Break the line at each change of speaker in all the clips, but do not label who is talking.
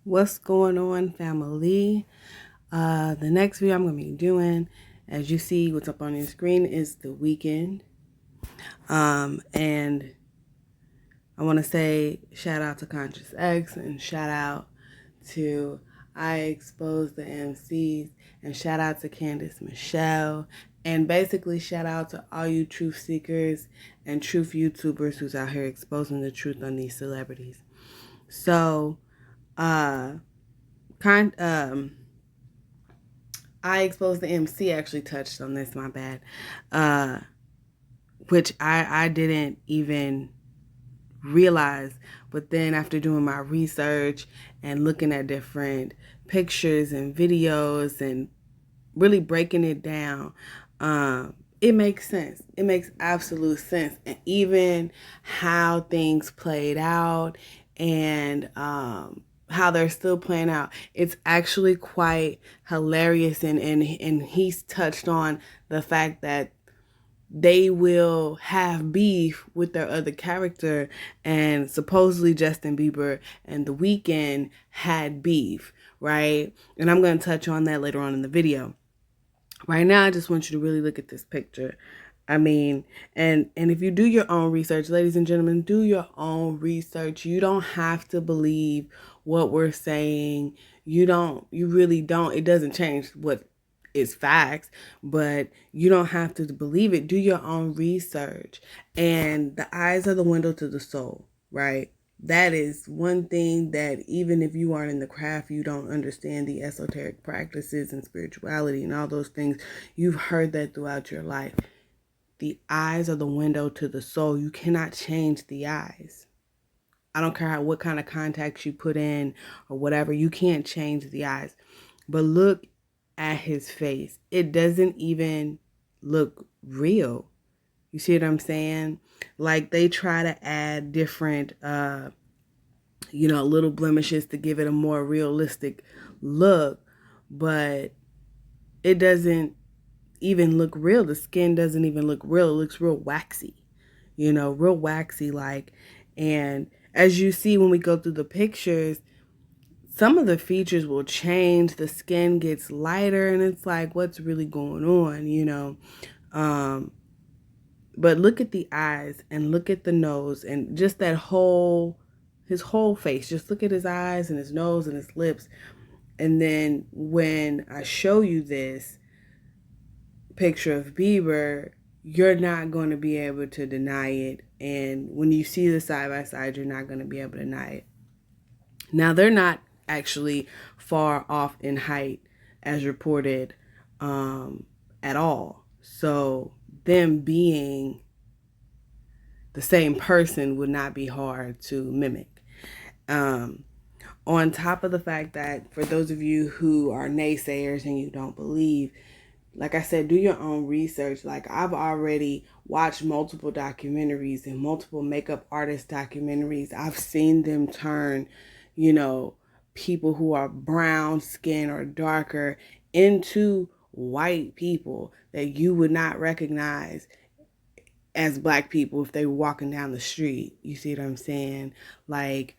What's going on, family? The next video I'm going to be doing, as you see, what's up on your screen is the weekend. And I want to say shout out to Conscious X and shout out to I Expose the MCs and shout out to Candace Michelle and basically shout out to all you truth seekers and truth YouTubers who's out here exposing the truth on these celebrities. So, I Exposed the MC actually touched on this, my bad. Which I didn't even realize, but then after doing my research and looking at different pictures and videos and really breaking it down, it makes sense. It makes absolute sense. And even how things played out and how they're still playing out, it's actually quite hilarious. And he's touched on the fact that they will have beef with their other character, and supposedly Justin Bieber and The Weeknd had beef, right? And I'm going to touch on that later on in the video. Right now, I just want you to really look at this picture. I mean, and if you do your own research, ladies and gentlemen, do your own research. You don't have to believe what we're saying. You really don't. It doesn't change what is facts, but you don't have to believe it. Do your own research. And the eyes are the window to the soul, right? That is one thing that even if you aren't in the craft, you don't understand the esoteric practices and spirituality and all those things. You've heard that throughout your life. The eyes are the window to the soul. You cannot change the eyes. I don't care what kind of contacts you put in or whatever. You can't change the eyes. But look at his face. It doesn't even look real. You see what I'm saying? Like they try to add different, little blemishes to give it a more realistic look, but it doesn't even look real. The skin doesn't even look real. It looks real waxy, real waxy like. And as you see when we go through the pictures, some of the features will change. The skin gets lighter and it's like, what's really going on, but look at the eyes and look at the nose and just his whole face. Just look at his eyes and his nose and his lips. And then when I show you this picture of Bieber, you're not going to be able to deny it. And when you see the side by side, you're not going to be able to deny it. Now, they're not actually far off in height as reported at all. So them being the same person would not be hard to mimic. On top of the fact that for those of you who are naysayers and you don't believe, like I said, do your own research. Like I've already watched multiple documentaries and multiple makeup artist documentaries. I've seen them turn, people who are brown skin or darker into white people that you would not recognize as black people if they were walking down the street. You see what I'm saying? Like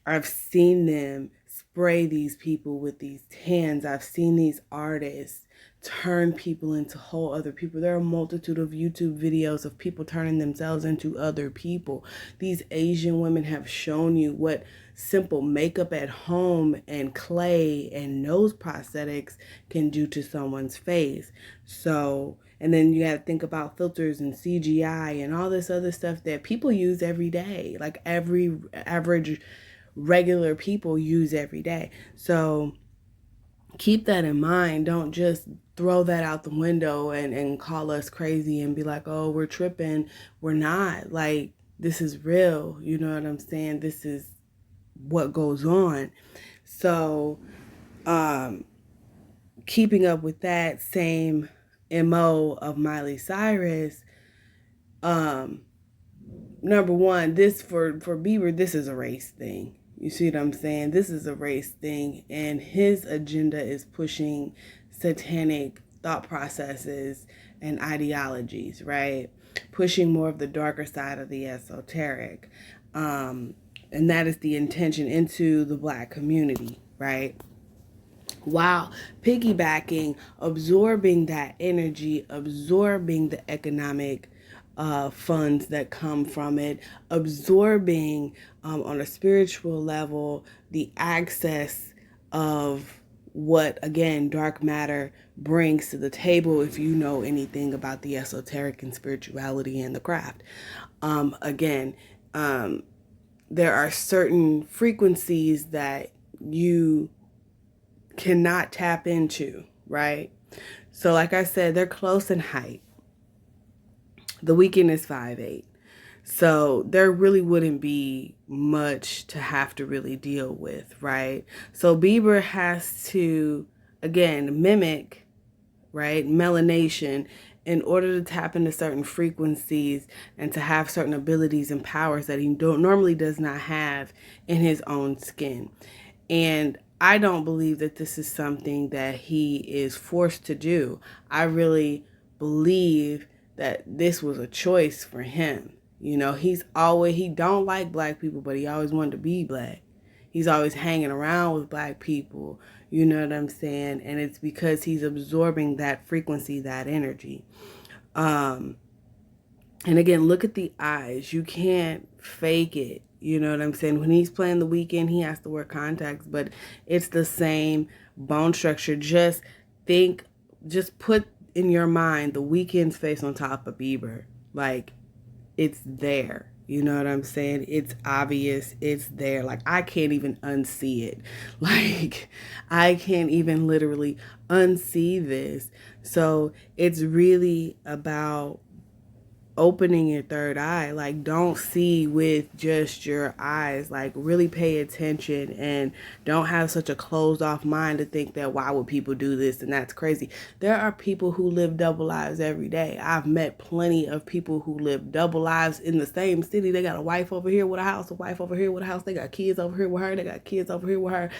I've seen them spray these people with these tans. I've seen these artists turn people into whole other people. There are a multitude of YouTube videos of people turning themselves into other people. These Asian women have shown you what simple makeup at home and clay and nose prosthetics can do to someone's face. So, and then you got to think about filters and CGI and all this other stuff that people use every day. Like every average regular people use every day. So keep that in mind. Don't just throw that out the window and call us crazy and be like, oh, we're tripping. We're not. Like, this is real. You know what I'm saying? This is what goes on. So, keeping up with that same MO of Miley Cyrus, number one, this for Bieber, this is a race thing. You see what I'm saying? This is a race thing, and his agenda is pushing satanic thought processes and ideologies, right? Pushing more of the darker side of the esoteric, And that is the intention into the Black community, right? While piggybacking, absorbing that energy, absorbing the economic funds that come from it, absorbing on a spiritual level the access of what, again, dark matter brings to the table, if you know anything about the esoteric and spirituality and the craft. Again, there are certain frequencies that you cannot tap into, right? So like I said, they're close in height. The Weeknd is 5'8". So there really wouldn't be much to have to really deal with, right? So Bieber has to, again, mimic, right, melanation in order to tap into certain frequencies and to have certain abilities and powers that he normally does not have in his own skin. And I don't believe that this is something that he is forced to do. I really believe that this was a choice for him. You know, he don't like Black people, but he always wanted to be Black. He's always hanging around with Black people. You know what I'm saying? And it's because he's absorbing that frequency, that energy. And again, look at the eyes. You can't fake it. You know what I'm saying? When he's playing The Weeknd, he has to wear contacts, but it's the same bone structure. Just put in your mind The Weeknd's face on top of Bieber. Like, it's there. You know what I'm saying? It's obvious. It's there. Like, I can't even unsee it. Like, I can't even literally unsee this. So it's really about opening your third eye. Like, don't see with just your eyes. Like, really pay attention and don't have such a closed off mind to think that why would people do this and that's crazy. There are people who live double lives every day. I've met plenty of people who live double lives in the same city. They got a wife over here with a house, a wife over here with a house. They got kids over here with her. They got kids over here with her.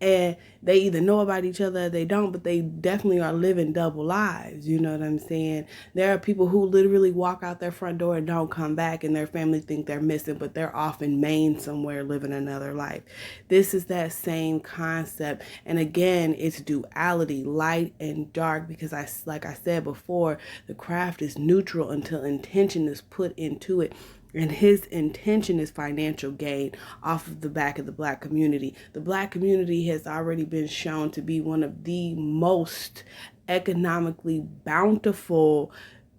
And they either know about each other or they don't, but they definitely are living double lives. You know what I'm saying? There are people who literally walk out their front door and don't come back, and their family think they're missing, but they're off in Maine somewhere living another life. This is that same concept. And again, it's duality, light and dark, because like I said before, the craft is neutral until intention is put into it. And his intention is financial gain off of the back of the Black community. The Black community has already been shown to be one of the most economically bountiful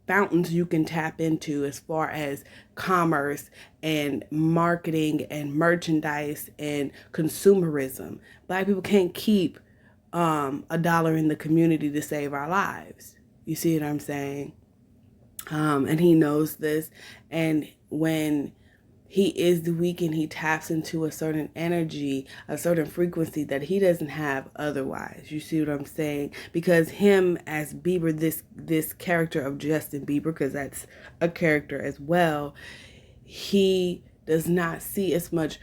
fountains you can tap into as far as commerce and marketing and merchandise and consumerism. Black people can't keep $1 in the community to save our lives. You see what I'm saying? And he knows this. And when he is The Weeknd, he taps into a certain energy, a certain frequency that he doesn't have otherwise. You see what I'm saying? Because him as Bieber, this character of Justin Bieber, because that's a character as well, he does not see as much,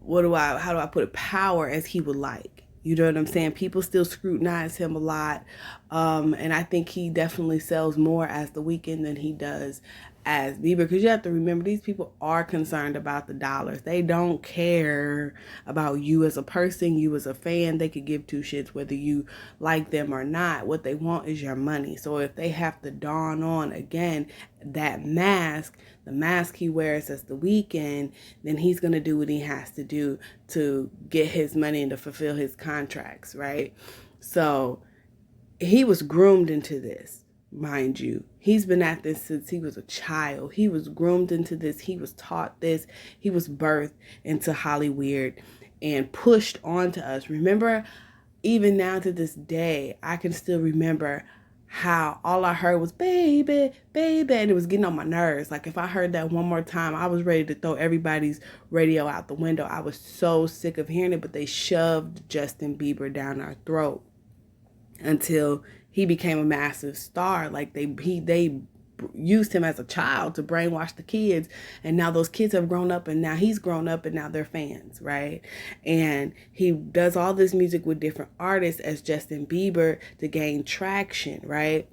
how do I put it, power as he would like. You know what I'm saying? People still scrutinize him a lot. And I think he definitely sells more as The Weeknd than he does as Bieber. Because you have to remember, these people are concerned about the dollars. They don't care about you as a person, you as a fan. They could give two shits whether you like them or not. What they want is your money. So if they have to don on, again, that mask, the mask he wears as The Weeknd, then he's going to do what he has to do to get his money and to fulfill his contracts, right? So he was groomed into this, mind you. He's been at this since he was a child. He was groomed into this. He was taught this. He was birthed into Hollywood and pushed onto us. Remember, even now to this day, I can still remember how all I heard was baby, baby, and it was getting on my nerves. Like, if I heard that one more time, I was ready to throw everybody's radio out the window. I was so sick of hearing it, but they shoved Justin Bieber down our throat until he became a massive star. Like, they used him as a child to brainwash the kids, and now those kids have grown up, and now he's grown up, and now they're fans, right? And he does all this music with different artists as Justin Bieber to gain traction, right?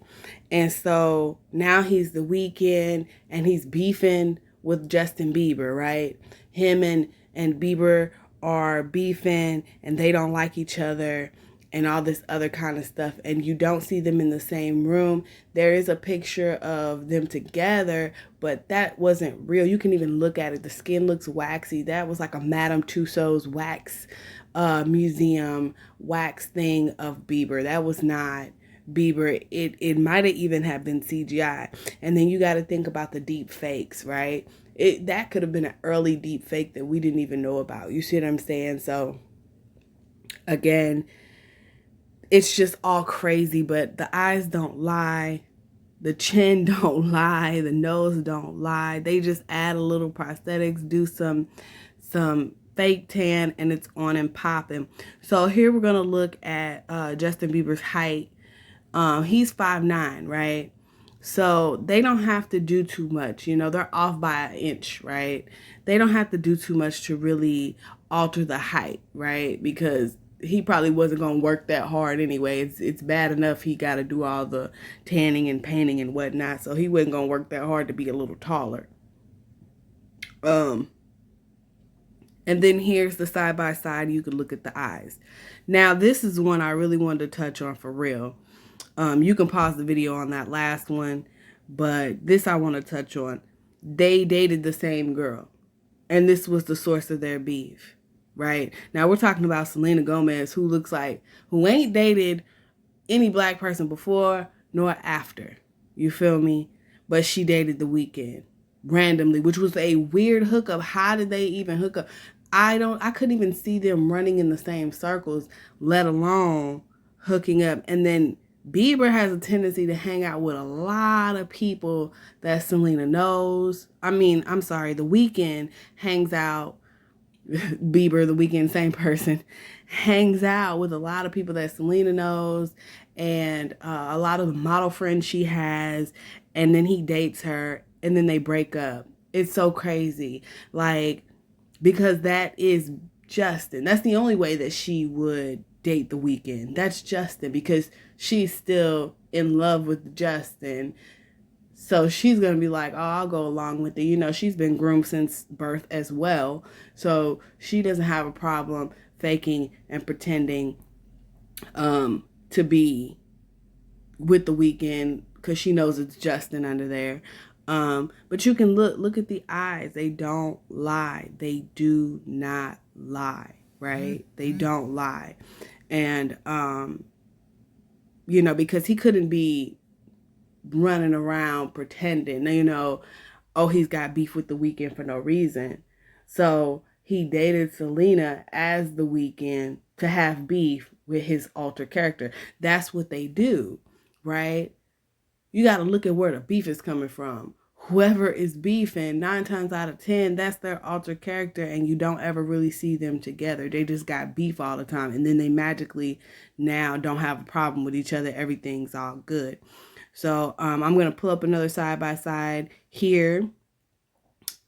And so now he's The Weeknd, and he's beefing with Justin Bieber, right? Him and Bieber are beefing and they don't like each other and all this other kind of stuff, and you don't see them in the same room. There is a picture of them together, but that wasn't real. You can even look at it. The skin looks waxy. That was like a Madame Tussauds wax museum wax thing of Bieber. That was not Bieber. It might have even have been CGI. And then you got to think about the deep fakes, right? That could have been an early deep fake that we didn't even know about. You see what I'm saying? So again, it's just all crazy, but the eyes don't lie. The chin don't lie. The nose don't lie. They just add a little prosthetics, do some fake tan, and it's on and popping. So here we're going to look at Justin Bieber's height. He's 5'9", right? So they don't have to do too much. You know, they're off by an inch, right? They don't have to do too much to really alter the height, right? Because he probably wasn't going to work that hard anyway. It's bad enough he got to do all the tanning and painting and whatnot. So he wasn't going to work that hard to be a little taller. And then here's the side by side. You could look at the eyes. Now, this is one I really wanted to touch on for real. You can pause the video on that last one, but this I want to touch on. They dated the same girl, and this was the source of their beef. Right? Now we're talking about Selena Gomez, who ain't dated any black person before nor after. You feel me? But she dated The Weeknd randomly, which was a weird hookup. How did they even hook up? I couldn't even see them running in the same circles, let alone hooking up. And then Bieber has a tendency to hang out with a lot of people that Selena knows. The Weeknd hangs out Bieber, The Weeknd, same person, hangs out with a lot of people that Selena knows and a lot of the model friends she has, and then he dates her and then they break up. It's so crazy. Like, because that is Justin. That's the only way that she would date The Weeknd. That's Justin, because she's still in love with Justin. So she's going to be like, oh, I'll go along with it. You know, she's been groomed since birth as well. So she doesn't have a problem faking and pretending to be with The Weeknd because she knows it's Justin under there. But you can look at the eyes. They don't lie. They do not lie, right? They don't lie. And, because he couldn't be running around pretending, he's got beef with The Weeknd for no reason. So he dated Selena as The Weeknd to have beef with his alter character. That's what they do, right? You got to look at where the beef is coming from. Whoever is beefing, 9 times out of 10, that's their alter character, and you don't ever really see them together. They just got beef all the time, and then they magically now don't have a problem with each other. Everything's all good. So I'm going to pull up another side by side here,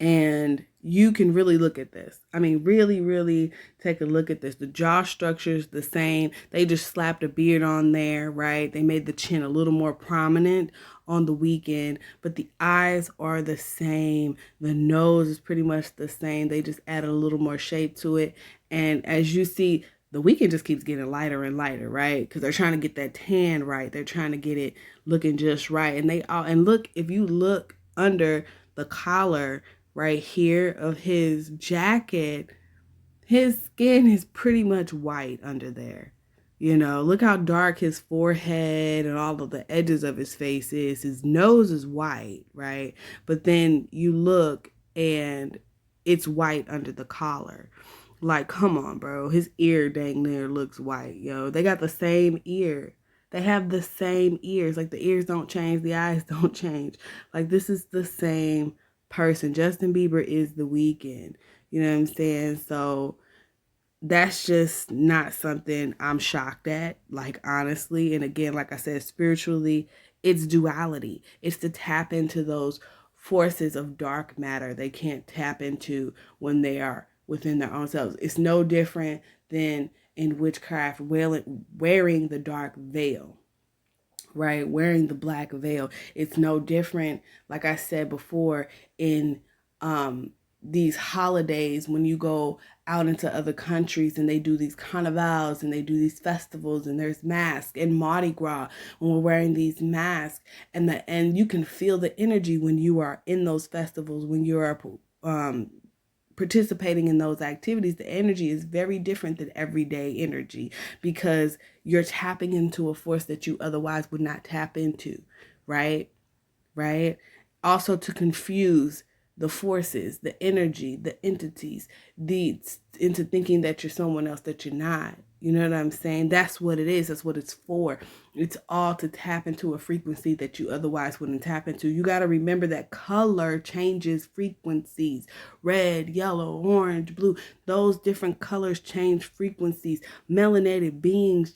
and you can really look at this. Really, really take a look at this. The jaw structure is the same. They just slapped a beard on there, right? They made the chin a little more prominent on The Weeknd, but the eyes are the same. The nose is pretty much the same. They just added a little more shape to it. And as you see, The Weeknd just keeps getting lighter and lighter, right? Because they're trying to get that tan right. They're trying to get it looking just right. And look, if you look under the collar right here of his jacket, his skin is pretty much white under there. Look how dark his forehead and all of the edges of his face is. His nose is white, right? But then you look and it's white under the collar. Like, come on, bro. His ear dang near looks white, yo. They got the same ear. They have the same ears. Like, the ears don't change. The eyes don't change. Like, this is the same person. Justin Bieber is The Weeknd. You know what I'm saying? So that's just not something I'm shocked at, like, honestly. And again, like I said, spiritually, it's duality. It's to tap into those forces of dark matter they can't tap into when they are within their own selves. It's no different than in witchcraft wearing the dark veil, right? Wearing the black veil. It's no different, like I said before, in these holidays, when you go out into other countries and they do these carnivals and they do these festivals and there's masks and Mardi Gras when we're wearing these masks, and you can feel the energy when you are in those festivals, when you are participating in those activities. The energy is very different than everyday energy because you're tapping into a force that you otherwise would not tap into, right? Also, to confuse the forces, the energy, the entities, into thinking that you're someone else that you're not. You know what I'm saying? That's what it is. That's what it's for. It's all to tap into a frequency that you otherwise wouldn't tap into. You got to remember that color changes frequencies. Red, yellow, orange, blue. Those different colors change frequencies. Melanated beings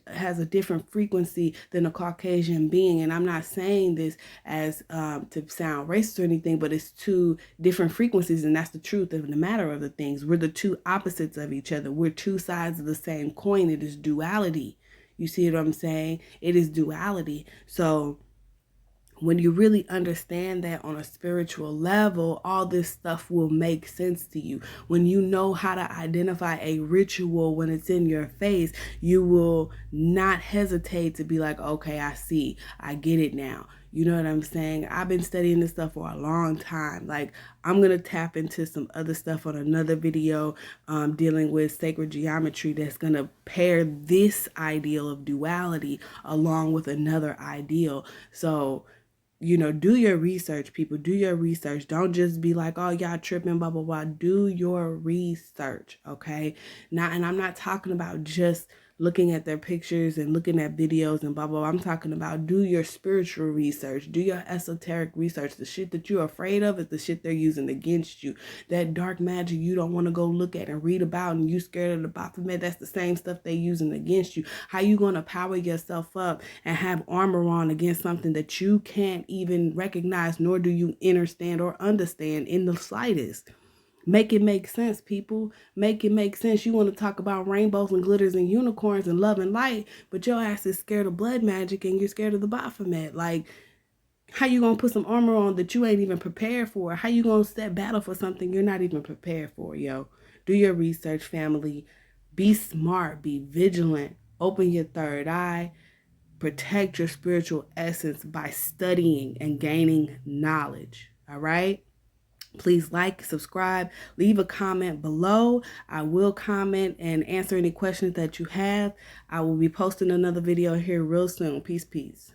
has a different frequency than a Caucasian being. And I'm not saying this as to sound racist or anything, but it's two different frequencies, and that's the truth of the matter of the things. We're the two opposites of each other. We're two sides of the same coin. It is duality. You see what I'm saying? It is duality. So when you really understand that on a spiritual level, all this stuff will make sense to you. When you know how to identify a ritual when it's in your face, you will not hesitate to be like, okay, I see, I get it now. You know what I'm saying? I've been studying this stuff for a long time. Like, I'm going to tap into some other stuff on another video dealing with sacred geometry that's going to pair this ideal of duality along with another ideal. So, do your research, people. Do your research. Don't just be like, oh, y'all tripping, blah, blah, blah. Do your research, okay? And I'm not talking about just looking at their pictures and looking at videos and blah, blah, blah. I'm talking about do your spiritual research. Do your esoteric research. The shit that you're afraid of is the shit they're using against you. That dark magic you don't want to go look at and read about and you scared of the Baphomet, that's the same stuff they're using against you. How you going to power yourself up and have armor on against something that you can't even recognize, nor do you understand or understand in the slightest? Make it make sense, people. Make it make sense. You want to talk about rainbows and glitters and unicorns and love and light, but your ass is scared of blood magic and you're scared of the Baphomet. Like, how you going to put some armor on that you ain't even prepared for? How you going to set battle for something you're not even prepared for, yo? Do your research, family. Be smart. Be vigilant. Open your third eye. Protect your spiritual essence by studying and gaining knowledge. All right? Please like, subscribe, leave a comment below. I will comment and answer any questions that you have. I will be posting another video here real soon. Peace, peace.